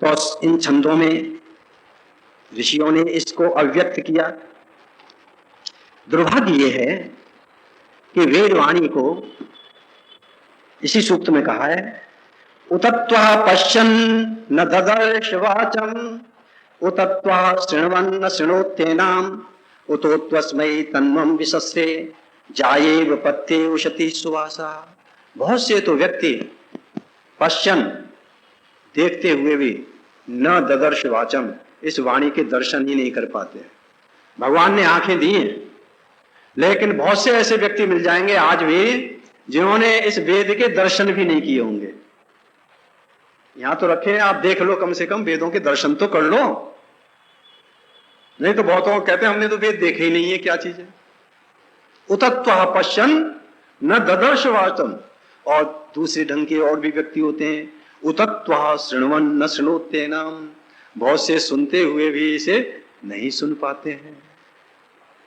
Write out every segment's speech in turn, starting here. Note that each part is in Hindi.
तो इन छंदों में ऋषियों ने इसको अव्यक्त किया। दुर्भाग्य ये है कि वेदवाणी को इसी सूक्त में कहा है, उतत्वा पश्यन् न ददर्श वाचम उतत्वा शृण्वन् न शृणोत्येनाम उतोत्वस्मै तन्वं विशस्ते जायेव पत्ये उशति सुवासा। बहुत से तो व्यक्ति पश्यन् देखते हुए भी न ददर्श वाचम, इस वाणी के दर्शन ही नहीं कर पाते। भगवान ने आंखें दी हैं, लेकिन बहुत से ऐसे व्यक्ति मिल जाएंगे आज भी जिन्होंने इस वेद के दर्शन भी नहीं किए होंगे। यहां तो रखे हैं, आप देख लो, कम से कम वेदों के दर्शन तो कर लो। नहीं तो बहुतों कहते हैं हमने तो वेद देखे ही नहीं है, क्या चीज है। उतत्वा पश्यन् न ददर्श वाचम, और दूसरे ढंग के और भी व्यक्ति होते हैं, उतत्वा शृण्वन् न शृणोत्येनाम, बहुत से सुनते हुए भी इसे नहीं सुन पाते हैं।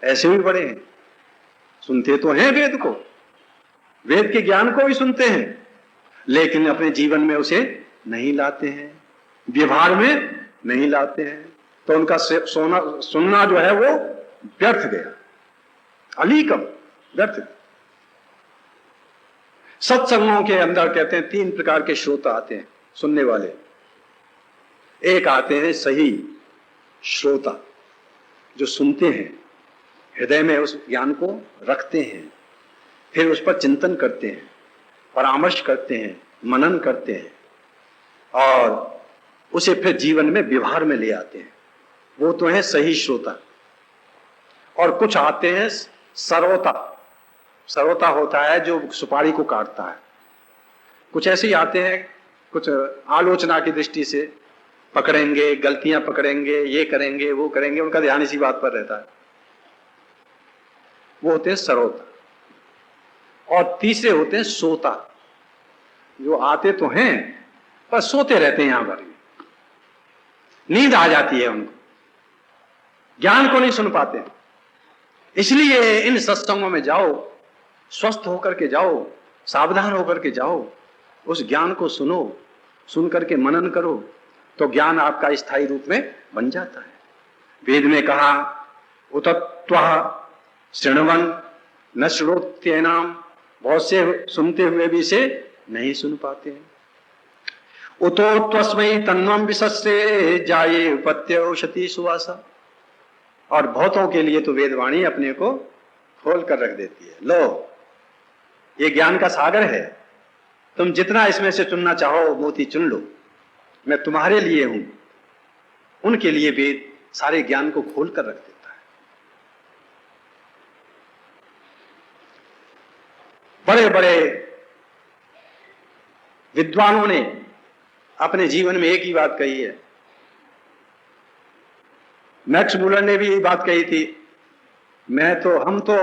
ऐसे भी बड़े हैं, सुनते तो हैं वेद को, वेद के ज्ञान को भी सुनते हैं, लेकिन अपने जीवन में उसे नहीं लाते हैं, व्यवहार में नहीं लाते हैं। तो उनका सुनना जो है वो व्यर्थ गया, अलीकम व्यर्थ। सत्संगों के अंदर कहते हैं 3 प्रकार के श्रोता आते हैं, सुनने वाले। एक आते हैं सही श्रोता, जो सुनते हैं, हृदय में उस ज्ञान को रखते हैं, फिर उस पर चिंतन करते हैं, परामर्श करते हैं, मनन करते हैं, और उसे फिर जीवन में व्यवहार में ले आते हैं। वो तो है सही श्रोता। और कुछ आते हैं सरोता। सरोता होता है जो सुपारी को काटता है। कुछ ऐसे ही आते हैं, कुछ आलोचना की दृष्टि से पकड़ेंगे, गलतियां पकड़ेंगे, ये करेंगे वो करेंगे, उनका ध्यान इसी बात पर रहता है। वो होते हैं सरोता। और तीसरे होते हैं सोता, जो आते तो हैं पर सोते रहते हैं, यहां पर नींद आ जाती है उनको, ज्ञान को नहीं सुन पाते। इसलिए इन सत्संगों में जाओ, स्वस्थ होकर के जाओ, सावधान होकर के जाओ, उस ज्ञान को सुनो, सुन करके मनन करो, तो ज्ञान आपका स्थायी रूप में बन जाता है। वेद में कहा उतत्वा शृण्वन् न शृणोत्येनाम, बहुत से सुनते हुए भी इसे नहीं सुन पाते हैं। उतोत्वस्मै तन्वं विशस्ते जाये पत्य औषधि सुवासा। और बहुतों के लिए तो वेदवाणी अपने को खोल कर रख देती है, लो ये ज्ञान का सागर है, तुम जितना इसमें से चुनना चाहो मोती चुन लो, मैं तुम्हारे लिए हूं। उनके लिए वेद सारे ज्ञान को खोल कर रख देता है। बड़े बड़े विद्वानों ने अपने जीवन में एक ही बात कही है। मैक्स मूलर ने भी यही बात कही थी, हम तो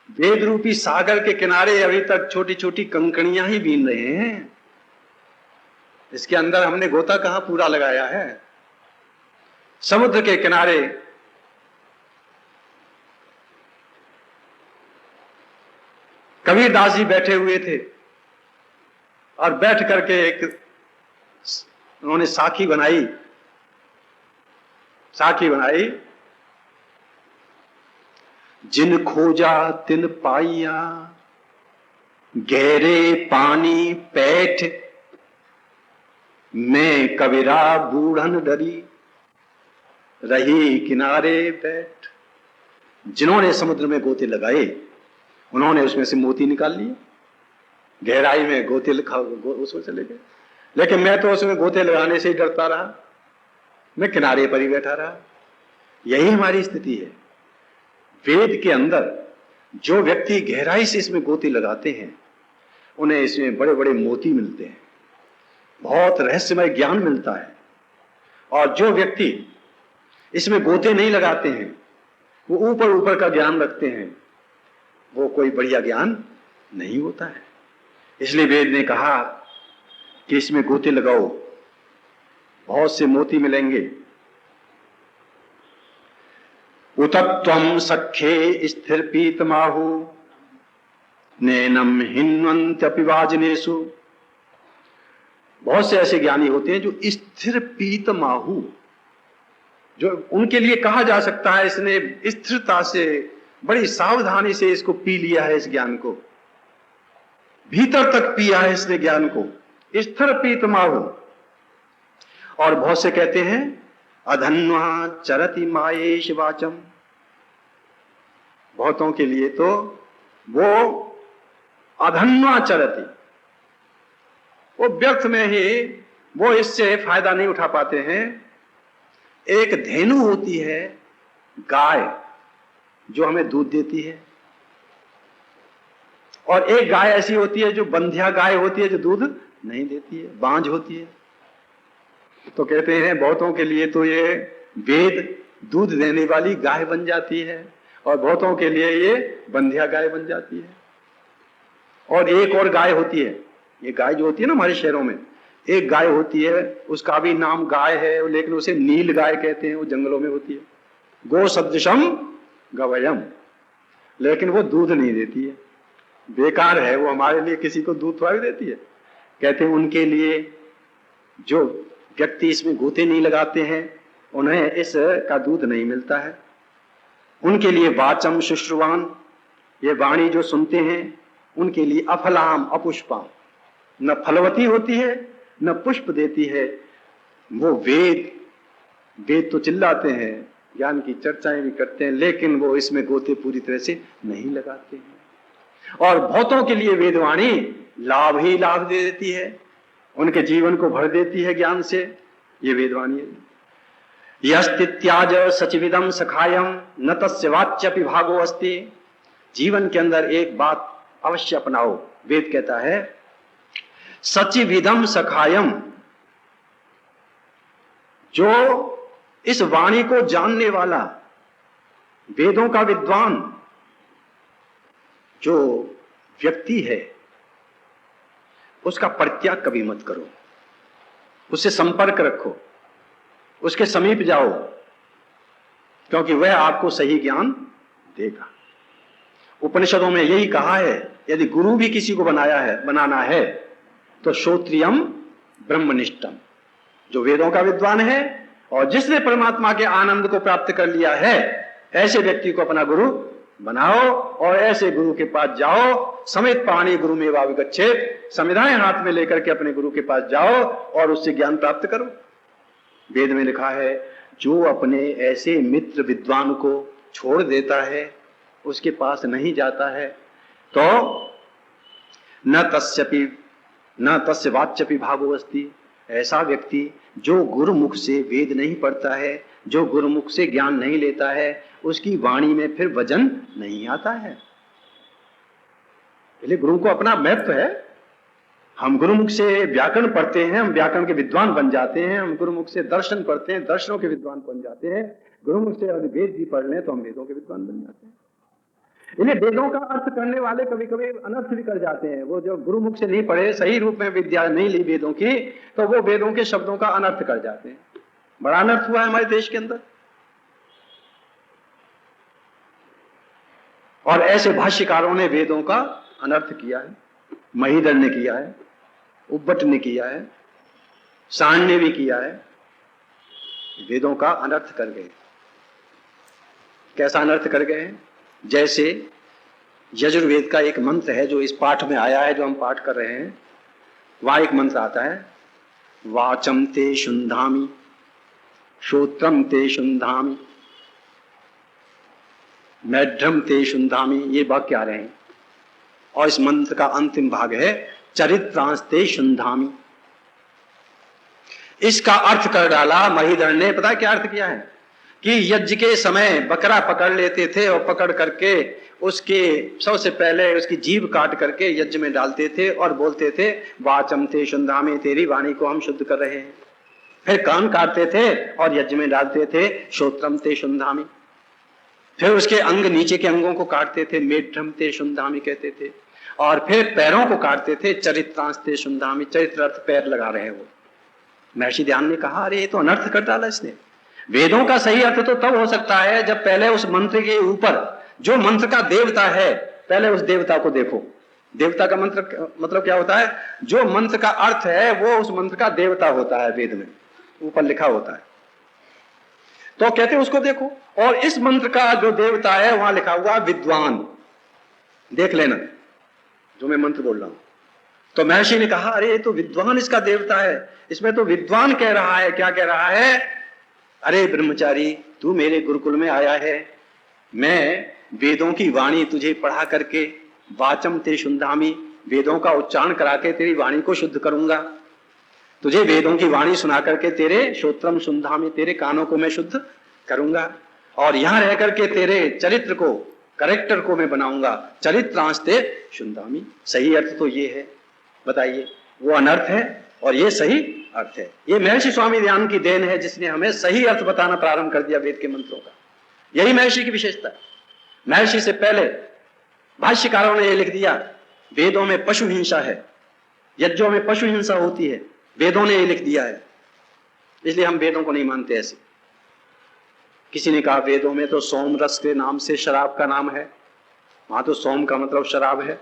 वेद रूपी सागर के किनारे अभी तक छोटी छोटी कंकड़ियां ही बीन रहे हैं, इसके अंदर हमने गोता कहां पूरा लगाया है। समुद्र के किनारे कबीरदास जी बैठे हुए थे, और बैठ करके एक उन्होंने साखी बनाई। जिन खोजा तिन पाइया, गहरे पानी पैठ, मैं कबीरा बूढ़न डरी, रही किनारे बैठ। जिन्होंने समुद्र में गोते लगाए उन्होंने उसमें से मोती निकाल लिए, गहराई में गोते उसमें चले गए, लेकिन मैं तो उसमें गोते लगाने से ही डरता रहा, मैं किनारे पर ही बैठा रहा। यही हमारी स्थिति है। वेद के अंदर जो व्यक्ति गहराई से इसमें गोते लगाते हैं उन्हें इसमें बड़े बड़े मोती मिलते हैं, बहुत रहस्यमय ज्ञान मिलता है। और जो व्यक्ति इसमें गोते नहीं लगाते हैं, वो ऊपर ऊपर का ज्ञान रखते हैं, वो कोई बढ़िया ज्ञान नहीं होता है। इसलिए वेद ने कहा कि इसमें गोते लगाओ, बहुत से मोती मिलेंगे। उतत्वं सख्ये स्थिर पीतमाहु, नैनम हिन्वन्त्यपि वाजनेषु, बहुत से ऐसे ज्ञानी होते हैं जो स्थिर पीत माहू, जो उनके लिए कहा जा सकता है इसने स्थिरता से बड़ी सावधानी से इसको पी लिया है, इस ज्ञान को भीतर तक पिया है इसने ज्ञान को, स्थिर पीत माहू। और बहुत से कहते हैं अधन्वा चरति मायेश वाचम, बहुतों के लिए तो वो अधन्वा चरति, वो व्यर्थ में ही वो इससे फायदा नहीं उठा पाते हैं। एक धेनु होती है गाय जो हमें दूध देती है, और एक गाय ऐसी होती है जो बंध्या गाय होती है जो दूध नहीं देती है, बांझ होती है। तो कहते हैं बहुतों के लिए तो ये वेद दूध देने वाली गाय बन जाती है, और बहुतों के लिए ये बंध्या गाय बन जाती है। और एक और गाय होती है, ये गाय जो होती है ना हमारे शहरों में, एक गाय होती है उसका भी नाम गाय है, लेकिन उसे नील गाय कहते हैं, वो जंगलों में होती है। गो सदृशम गवयम, लेकिन वो दूध नहीं देती है, बेकार है वो, हमारे लिए किसी को दूध थोड़ा देती है। कहते हैं उनके लिए जो व्यक्ति इसमें गोते नहीं लगाते हैं उन्हें इसका दूध नहीं मिलता है। उनके लिए वाचम शुश्रुवान, ये वाणी जो सुनते हैं उनके लिए अफलाम अपुष्पाम, न फलवती होती है न पुष्प देती है। वो वेद तो चिल्लाते हैं, ज्ञान की चर्चाएं भी करते हैं, लेकिन वो इसमें गोते पूरी तरह से नहीं लगाते हैं। और बहुतों के लिए वेदवाणी लाभ ही लाभ दे देती है, उनके जीवन को भर देती है ज्ञान से, ये वेदवाणी है। यस्तित्याज सचिविदम सखायम न तस्य वाच्यपि भागो अस्ति, जीवन के अंदर एक बात अवश्य अपनाओ, वेद कहता है सचिविदम सखायम, जो इस वाणी को जानने वाला, वेदों का विद्वान जो व्यक्ति है उसका परित्याग कभी मत करो, उससे संपर्क रखो, उसके समीप जाओ, क्योंकि वह आपको सही ज्ञान देगा। उपनिषदों में यही कहा है, यदि गुरु भी किसी को बनाना है तो श्रोत्रियम ब्रह्मनिष्ठम, जो वेदों का विद्वान है और जिसने परमात्मा के आनंद को प्राप्त कर लिया है, ऐसे व्यक्ति को अपना गुरु बनाओ और ऐसे गुरु के पास जाओ। समित पाणी गुरु में वाविगच्छेत, संविधाएं हाथ में लेकर के अपने गुरु के पास जाओ और उससे ज्ञान प्राप्त करो। वेद में लिखा है जो अपने ऐसे मित्र विद्वान को छोड़ देता है, उसके पास नहीं जाता है, तो न तस्य वाच्यपि भागो अस्ति, ऐसा व्यक्ति जो गुरुमुख से वेद नहीं पढ़ता है, जो गुरुमुख से ज्ञान नहीं लेता है, उसकी वाणी में फिर वजन नहीं आता है। इसलिए गुरु को अपना महत्व है। हम गुरुमुख से व्याकरण पढ़ते हैं, हम व्याकरण के विद्वान बन जाते हैं, हम गुरुमुख से दर्शन पढ़ते हैं, दर्शनों के विद्वान बन जाते हैं, गुरुमुख से अगर वेद भी पढ़ लें तो हम वेदों के विद्वान बन जाते हैं। इन्हें वेदों का अर्थ करने वाले कभी कभी अनर्थ भी कर जाते हैं। वो जो गुरुमुख से नहीं पढ़े, सही रूप में विद्या नहीं ली वेदों की, तो वो वेदों के शब्दों का अनर्थ कर जाते हैं। बड़ा अनर्थ हुआ है हमारे देश के अंदर। और ऐसे भाष्यकारों ने वेदों का अनर्थ किया है, महीधर ने किया है, उब्बट ने किया है, सांड ने भी किया है, वेदों का अनर्थ कर गए। कैसा अनर्थ कर गए हैं? जैसे यजुर्वेद का एक मंत्र है जो इस पाठ में आया है, जो हम पाठ कर रहे हैं, वहां एक मंत्र आता है, वाचम ते शुंधामि श्रोत्रम ते शुंधामि मैढ्रम ते शुंधामि, ये वाक्य आ रहे हैं। और इस मंत्र का अंतिम भाग है चरित्रांस्ते शुंधामि। इसका अर्थ कर डाला महीधर ने। पता है क्या अर्थ किया है? कि यज्ञ के समय बकरा पकड़ लेते थे और पकड़ करके उसके सबसे पहले उसकी जीभ काट करके यज्ञ में डालते थे और बोलते थे वाचम ते शुंधामि, तेरी वाणी को हम शुद्ध कर रहे हैं। फिर कान काटते थे और यज्ञ में डालते थे श्रोत्रम ते शुंधामि। फिर उसके अंग, नीचे के अंगों को काटते थे, मेढ्रम ते शुंधामि कहते थे। और फिर पैरों को काटते थे, चरित्रांस्ते शुंधामि, चरित्र अर्थ पैर लगा रहे हैं वो। महर्षि ध्यान ने कहा अरे ये तो अनर्थ कर डाला इसने। वेदों का सही अर्थ तो तब हो सकता है जब पहले उस मंत्र के ऊपर जो मंत्र का देवता है, पहले उस देवता को देखो। देवता का मंत्र मतलब क्या होता है? जो मंत्र का अर्थ है वो उस मंत्र का देवता होता है, वेद में ऊपर लिखा होता है। तो कहते हैं उसको देखो, और इस मंत्र का जो देवता है वहां लिखा हुआ विद्वान, देख लेना जो मैं मंत्र बोल रहा हूं। तो महर्षि ने कहा अरे ये तो विद्वान इसका देवता है, इसमें तो विद्वान कह रहा है। क्या कह रहा है? अरे ब्रह्मचारी, तू मेरे गुरुकुल में आया है, मैं वेदों की वाणी तुझे पढ़ा करके वाचम ते शुद्धामि, वेदों का उच्चारण करा के तेरी वाणी को शुद्ध करूंगा। तुझे वेदों की वाणी सुना करके तेरे श्रोत्रम शुद्धामि, तेरे कानों को मैं शुद्ध करूंगा, और यहां रह करके तेरे चरित्र को, करेक्टर को मैं बनाऊंगा। चरित्रांस्ते शुद्धामि, सही अर्थ तो ये है, बताइए। वो अनर्थ है और ये सही अर्थ है। ये महर्षि स्वामी दयानंद की देन है, जिसने हमें सही अर्थ बताना प्रारंभ कर दिया वेद के मंत्रों का। यही महर्षि की विशेषता है। महर्षि से पहले भाष्यकारों ने यह लिख दिया वेदों में पशु हिंसा है, यज्ञों में पशु हिंसा होती है, वेदों ने यह लिख दिया है, इसलिए हम वेदों को नहीं मानते ऐसे। किसी ने कहा वेदों में तो सोम रस के नाम से शराब का नाम है, वहां तो सोम का मतलब शराब है,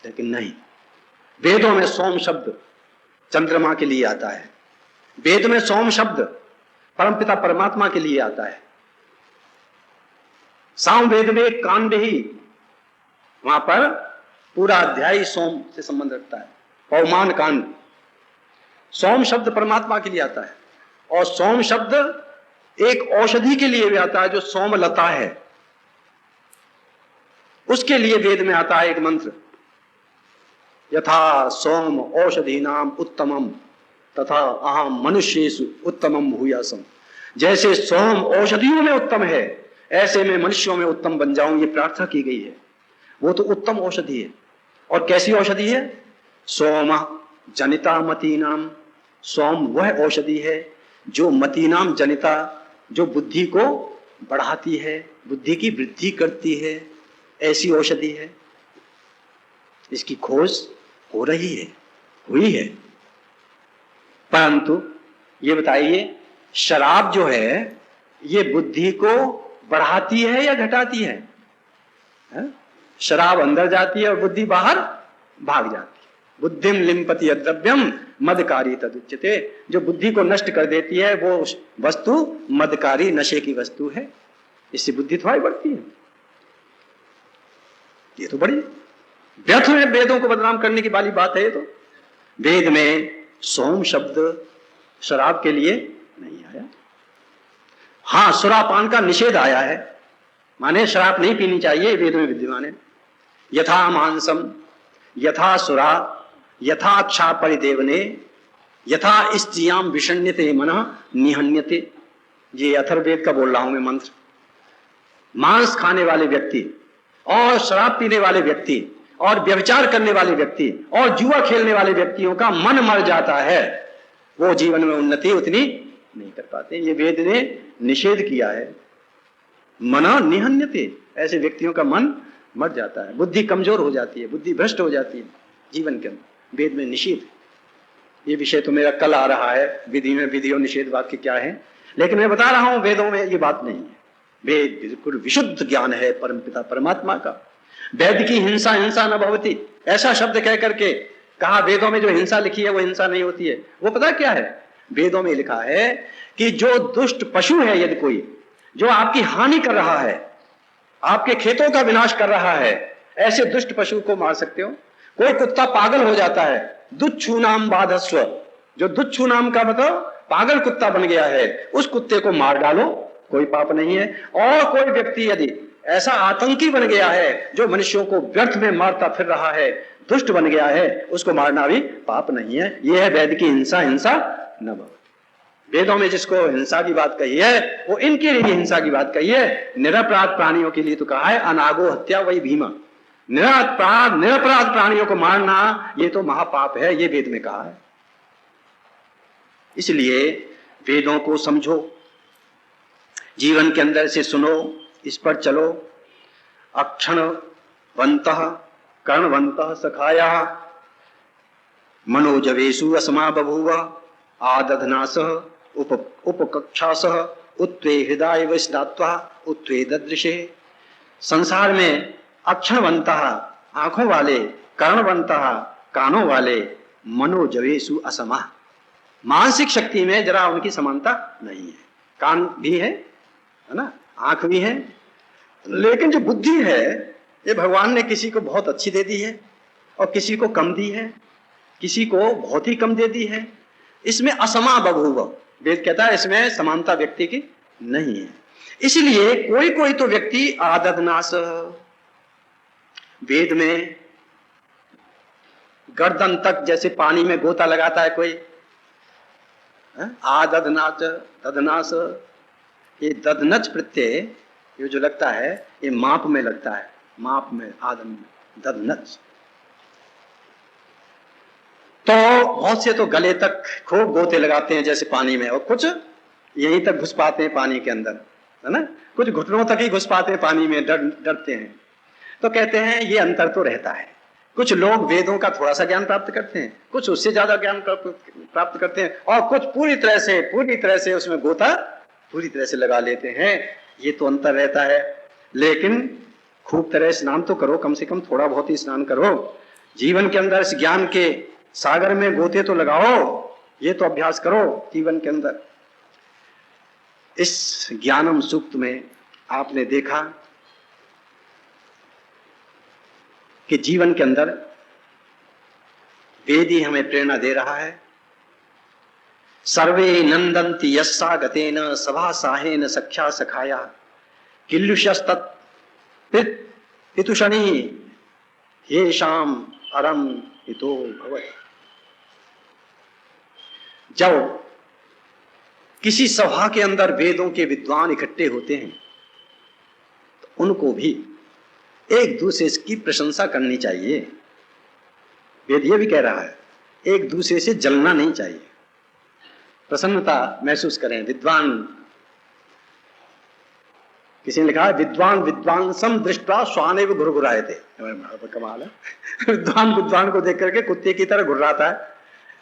लेकिन नहीं, वेदों में सोम शब्द चंद्रमा के लिए आता है, वेद में सोम शब्द परमपिता परमात्मा के लिए आता है। साम वेद में कांड ही, वहां पर पूरा अध्याय सोम से संबंध रखता है, पौमान कांड। सोम शब्द परमात्मा के लिए आता है, और सोम शब्द एक औषधि के लिए भी आता है जो सोमलता है, उसके लिए वेद में आता है एक मंत्र, यथा सोम औषधि नाम उत्तमम तथा अहम मनुष्येषु उत्तमम भूयासम। जैसे सोम औषधियों में उत्तम है, ऐसे मैं मनुष्यों में उत्तम बन जाऊं, ये प्रार्थना की गई है। वो तो उत्तम औषधि है। और कैसी औषधि है? सोम जनिता मतीनाम, सोम वह औषधि है जो मतीनाम जनिता, जो बुद्धि को बढ़ाती है, बुद्धि की वृद्धि करती है, ऐसी औषधि है। इसकी खोज हो रही है, हुई है। परंतु ये बताइए, शराब जो है ये बुद्धि को बढ़ाती है या घटाती है? शराब अंदर जाती है और बुद्धि बाहर भाग जाती है। बुद्धिम लिम्पति अद्रव्यम मदकारी तदुच्यते, जो बुद्धि को नष्ट कर देती है वो वस्तु मदकारी, नशे की वस्तु है। इससे बुद्धि थोड़ी बढ़ती है। ये तो बड़ी व्यर्थ में वेदों को बदनाम करने की वाली बात है। ये तो वेद में सोम शब्द शराब के लिए नहीं आया। हां, सुरापान का निषेध आया है, माने शराब नहीं पीनी चाहिए, वेद में विद्यमान है। यथा मांसम यथा सुरा यथा अच्छा परिदेवने यथा स्त्रियां विषण्यते मनः निहन्यते। ये अथर्ववेद का बोल रहा हूं मैं मंत्र। मांस खाने वाले व्यक्ति और शराब पीने वाले व्यक्ति और व्यभिचार करने वाले व्यक्ति और जुआ खेलने वाले व्यक्तियों का मन मर जाता है, वो जीवन में उन्नति उतनी नहीं कर पाते। ये वेद ने निषेध किया है। मना निहन्यते, ऐसे व्यक्तियों का मन मर जाता है, बुद्धि कमजोर हो जाती है, बुद्धि भ्रष्ट हो जाती है जीवन के अंदर। वेद में निषेध। ये विषय तो मेरा कल आ रहा है, विधि में विधि और निषेध वाक्य क्या है, लेकिन मैं बता रहा हूं वेदों में ये बात नहीं है। वेद बिल्कुल विशुद्ध ज्ञान है परमपिता परमात्मा का। वेद की हिंसा हिंसा न भवति, ऐसा शब्द कह करके कहा वेदों में जो हिंसा लिखी है वो हिंसा नहीं होती है। वो पता क्या है? वेदों में लिखा है कि जो दुष्ट पशु है, यदि कोई जो आपकी हानि कर रहा है, आपके खेतों का विनाश कर रहा है, ऐसे दुष्ट पशु को मार सकते हो। कोई कुत्ता पागल हो जाता है, दुच्छू नाम बाधस्व, जो दुच्छू नाम का मतलब पागल कुत्ता बन गया है, उस कुत्ते को मार डालो, कोई पाप नहीं है। और कोई व्यक्ति यदि ऐसा आतंकी बन गया है जो मनुष्यों को व्यर्थ में मारता फिर रहा है, दुष्ट बन गया है, उसको मारना भी पाप नहीं है। यह है वेद की हिंसा हिंसा न भव। वेदों में जिसको हिंसा की बात कही है वो इनके लिए हिंसा की बात कही है। निरपराध प्राणियों के लिए तो कहा है अनागो हत्या वही भीमा। निरपराध प्राणियों को मारना ये तो महापाप है, ये वेद में कहा है। इसलिए वेदों को समझो, जीवन के अंदर से सुनो, इस पर चलो। अक्षणवन्तः कर्णवन्तः सखाया मनोजवेषु असमा बभूव आदधनासः उपकक्षासः उत्वे हृदय वैष्णात्वा उत्वे ददृशे। संसार में अक्षणवन्तः आंखों वाले, कर्णवंतः कानों वाले, मनोजवेशु असमा। मानसिक शक्ति में जरा उनकी समानता नहीं है। कान भी है ना, आंख भी है, लेकिन जो बुद्धि है ये भगवान ने किसी को बहुत अच्छी दे दी है और किसी को कम दी है, किसी को बहुत ही कम दे दी है। इसमें असमा बभूव, वेद कहता है इसमें समानता व्यक्ति की नहीं है। इसलिए कोई कोई तो व्यक्ति आददनास, वेद में गर्दन तक जैसे पानी में गोता लगाता है कोई, आददनाच ददनास, ये ददनच प्रत्यय ये जो लगता है ये माप में लगता है, माप में आदम में ददनच। तो बहुत से तो गले तक खूब गोते लगाते हैं जैसे पानी में, और कुछ यहीं तक घुस पाते हैं पानी के अंदर, है ना, कुछ घुटनों तक ही घुस पाते हैं पानी में, डरते हैं। तो कहते हैं ये अंतर तो रहता है। कुछ लोग वेदों का थोड़ा सा ज्ञान प्राप्त करते हैं, कुछ उससे ज्यादा ज्ञान प्राप्त करते हैं, और कुछ पूरी तरह से उसमें गोता पूरी तरह से लगा लेते हैं। ये तो अंतर रहता है। लेकिन खूब तरह स्नान तो करो, कम से कम थोड़ा बहुत ही स्नान करो, जीवन के अंदर इस ज्ञान के सागर में गोते तो लगाओ, ये तो अभ्यास करो जीवन के अंदर। इस ज्ञानम सूक्त में आपने देखा कि जीवन के अंदर वेद ही हमें प्रेरणा दे रहा है। सर्वे नंदन्ति यस्सा गतेन सभा साहेन सख्या सखाया किल्लुषस्तत् पितुषणी येषाम अरम हितो भवति। जब किसी सभा के अंदर वेदों के विद्वान इकट्ठे होते हैं तो उनको भी एक दूसरे की प्रशंसा करनी चाहिए। वेद ये भी कह रहा है एक दूसरे से जलना नहीं चाहिए, प्रसन्नता महसूस करें। विद्वान, किसी ने लिखा है विद्वान विद्वान सम दृष्टा स्वानेव घुरघुराए थे। कमाल है, विद्वान को देख करके कुत्ते की तरह घुर्राता है।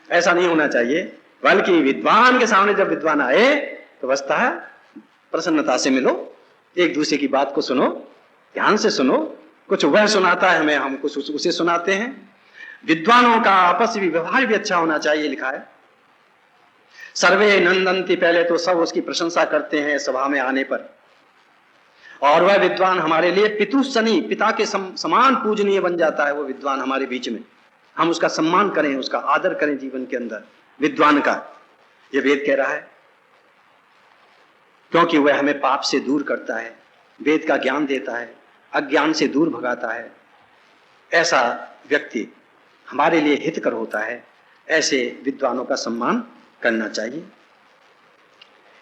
ऐसा नहीं होना चाहिए, बल्कि विद्वान के सामने जब विद्वान आए तो बसता है प्रसन्नता से मिलो, एक दूसरे की बात को सुनो, ध्यान से सुनो। कुछ वह सुनाता है हमें, हम कुछ उसे सुनाते हैं। विद्वानों का आपस में व्यवहार भी अच्छा होना चाहिए, लिखा है। सर्वे नंदन्ति, पहले तो सब उसकी प्रशंसा करते हैं सभा में आने पर, और वह विद्वान हमारे लिए पितुसनी, पिता के समान पूजनीय बन जाता है। वो विद्वान हमारे बीच में, हम उसका सम्मान करें, उसका आदर करें जीवन के अंदर विद्वान का। ये वेद कह रहा है, क्योंकि वह हमें पाप से दूर करता है, वेद का ज्ञान देता है, अज्ञान से दूर भगाता है। ऐसा व्यक्ति हमारे लिए हितकर होता है। ऐसे विद्वानों का सम्मान करना चाहिए।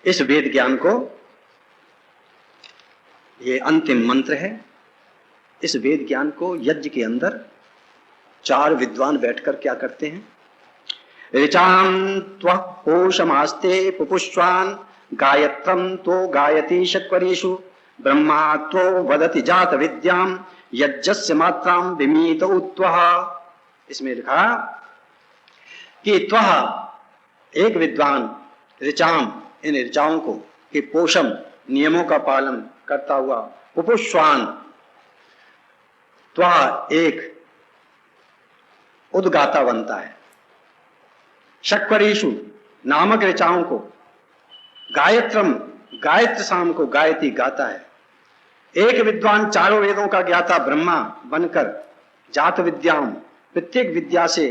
इस वेद ज्ञान को, ये अंतिम मंत्र है, इस वेद ज्ञान को यज्ञ के अंदर 4 विद्वान बैठकर क्या करते हैं? ऋचां त्वः पोषमास्ते पुपुष्वान् गायत्रं तो गायति शक्वरीषु ब्रह्मा तो वदति जात विद्यां यज्ञस्य मात्रां विमीत उत्वः। इसमें लिखा कि त्वः, एक विद्वान, ऋचाम, इन ऋचाओं को, कि पोषम, नियमों का पालन करता हुआ, पुपुष्वान, त्वः, एक उद्गाता बनता है, शक्वरीषु, नामक ऋचाओं को, गायत्रम, गायत्र शाम को गायती गाता है। एक विद्वान चारों वेदों का ज्ञाता ब्रह्मा बनकर जात विद्याम, प्रत्येक विद्या से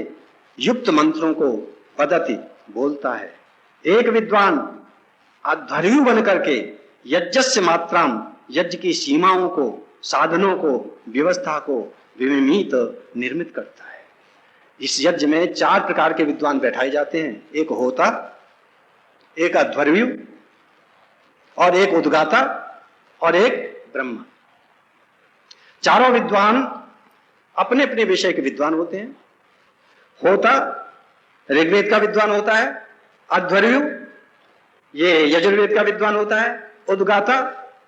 युक्त मंत्रों को वदति, बोलता है। एक विद्वान अध्वर्यु बनकर के यज्ञस्य मात्राम, यज्ञ की सीमाओं को, साधनों को, व्यवस्था को विमित, निर्मित करता है। इस यज्ञ में 4 प्रकार के विद्वान बैठाए जाते हैं, एक होता, एक अध्वर्यु, और एक उद्गाता, और एक ब्रह्मा। चारों विद्वान अपने अपने विषय के विद्वान होते हैं। होता ऋग्वेद का विद्वान होता है, अध्वर्यु ये यजुर्वेद का विद्वान होता है, उद्गाता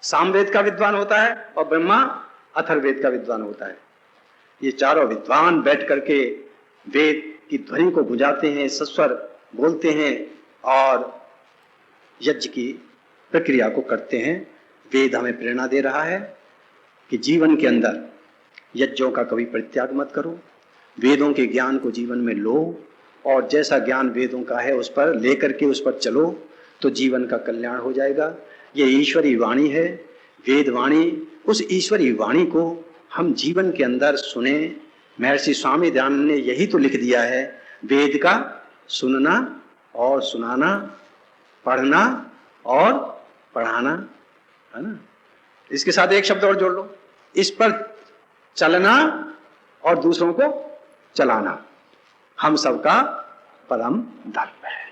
सामवेद का विद्वान होता है, और ब्रह्मा अथर्ववेद का विद्वान होता है। ये चारों विद्वान बैठ करके वेद की ध्वनि को गुंजाते हैं, सस्वर बोलते हैं और यज्ञ की प्रक्रिया को करते हैं। वेद हमें प्रेरणा दे रहा है कि जीवन के अंदर यज्ञों का कभी परित्याग मत करो, वेदों के ज्ञान को जीवन में लो और जैसा ज्ञान वेदों का है उस पर लेकर के उस पर चलो तो जीवन का कल्याण हो जाएगा। ये ईश्वरी वाणी है, वेद वाणी। उस ईश्वरी वाणी को हम जीवन के अंदर सुने। महर्षि स्वामी दयानंद ने यही तो लिख दिया है, वेद का सुनना और सुनाना, पढ़ना और पढ़ाना, है ना। इसके साथ एक शब्द और जोड़ लो, इस पर चलना और दूसरों को चलाना हम सबका परम धर्म है।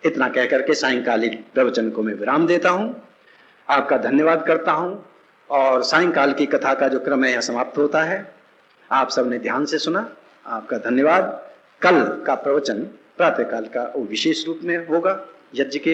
इतना कहकर के सायंकालिक प्रवचन को मैं विराम देता हूं। आपका धन्यवाद करता हूं और सायंकाल की कथा का जो क्रम है यह समाप्त होता है। आप सबने ध्यान से सुना, आपका धन्यवाद। कल का प्रवचन प्रातःकाल का वो विशेष रूप में होगा यज्ञ के